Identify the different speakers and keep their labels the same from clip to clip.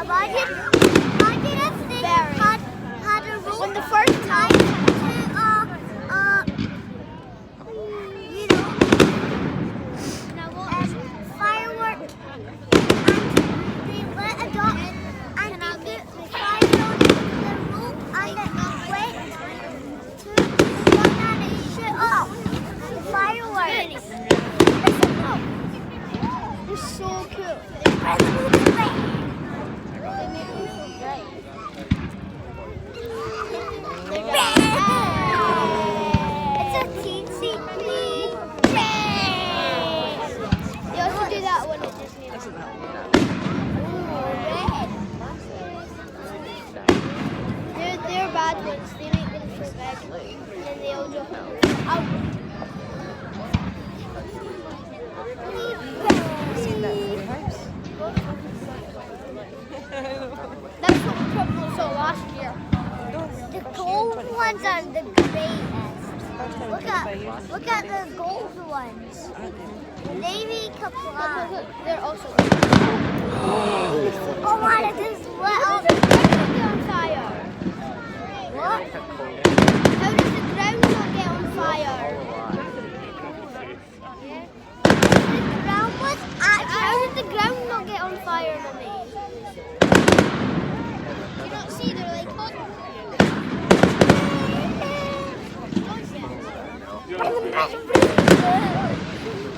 Speaker 1: Imagine if they had a rule when the first time to you know fireworks and they let a dot and they fired on the roof and it went to the sun and it shut off the fireworks. It's so cool. It's a teensy wee train. They also do that one at Disneyland. They're bad ones. They make them for bed. And then they all jump out. That's what we probably saw last year. The gold ones are the greatest. Look at the gold ones. Navy Kaplan. They're also. Oh my! This little get on fire. What? How does the ground not get on fire? The ground was. How did the ground not get on fire, Mummy? Do you not see? They're like hot.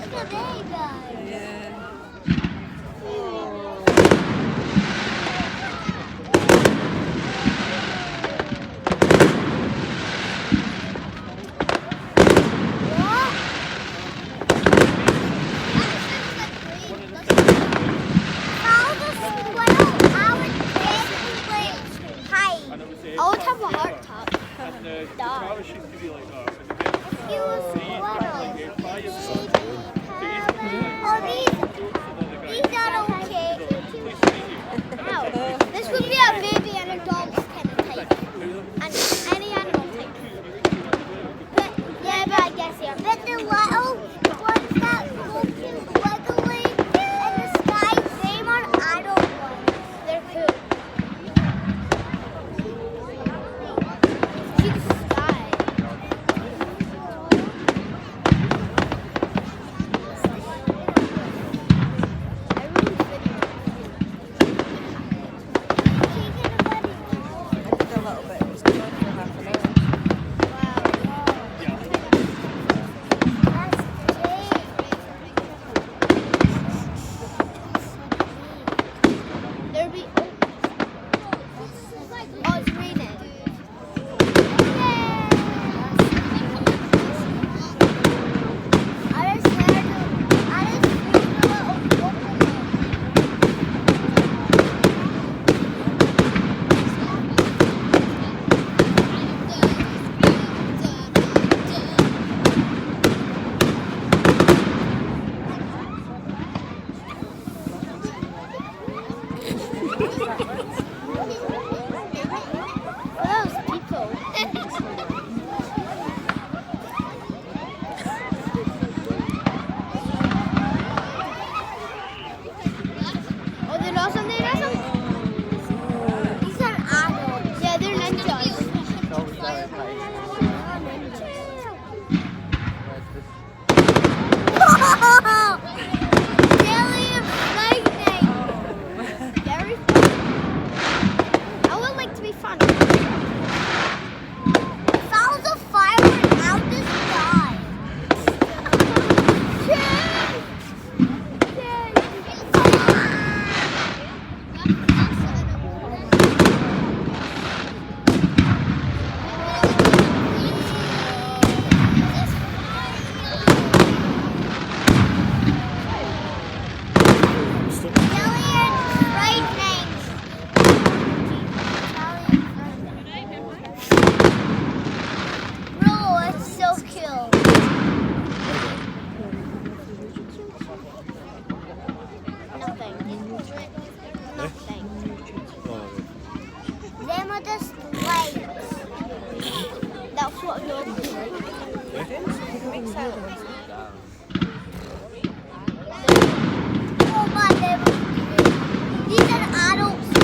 Speaker 1: Look at they guys.
Speaker 2: Yeah.
Speaker 1: I would have a heart attack. These are okay. Now, this would be a baby and a dog's kind of type. And any animal type. But, yeah, but I guess yeah. But the little ones that go wiggly in the sky, they are adult ones. They're cool. See the sky. Oh my, these are adults.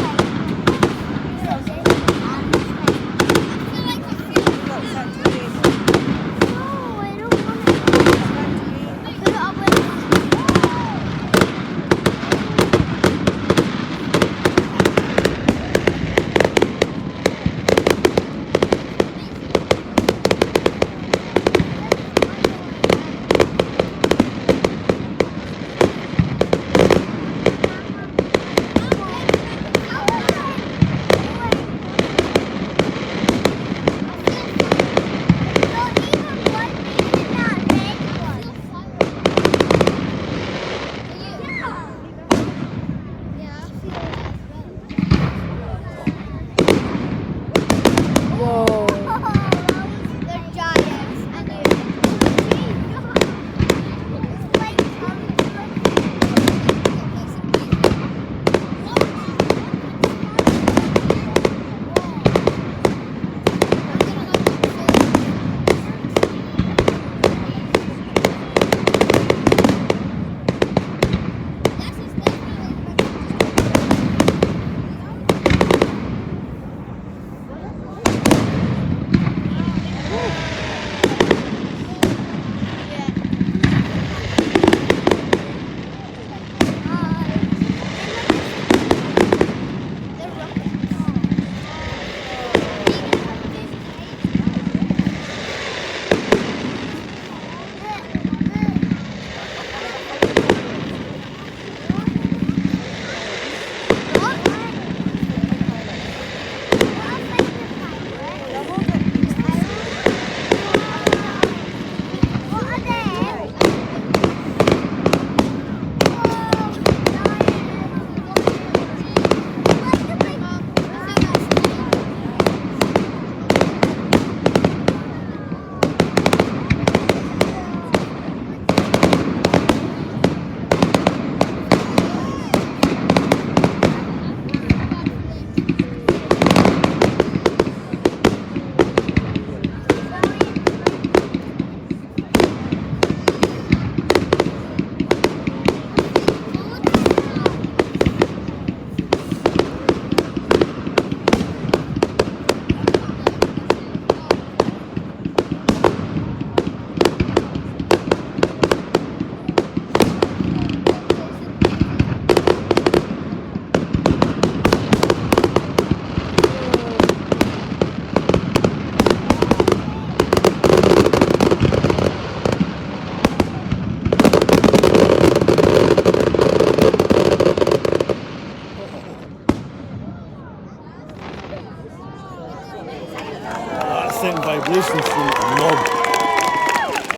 Speaker 2: Send vibrations to mob.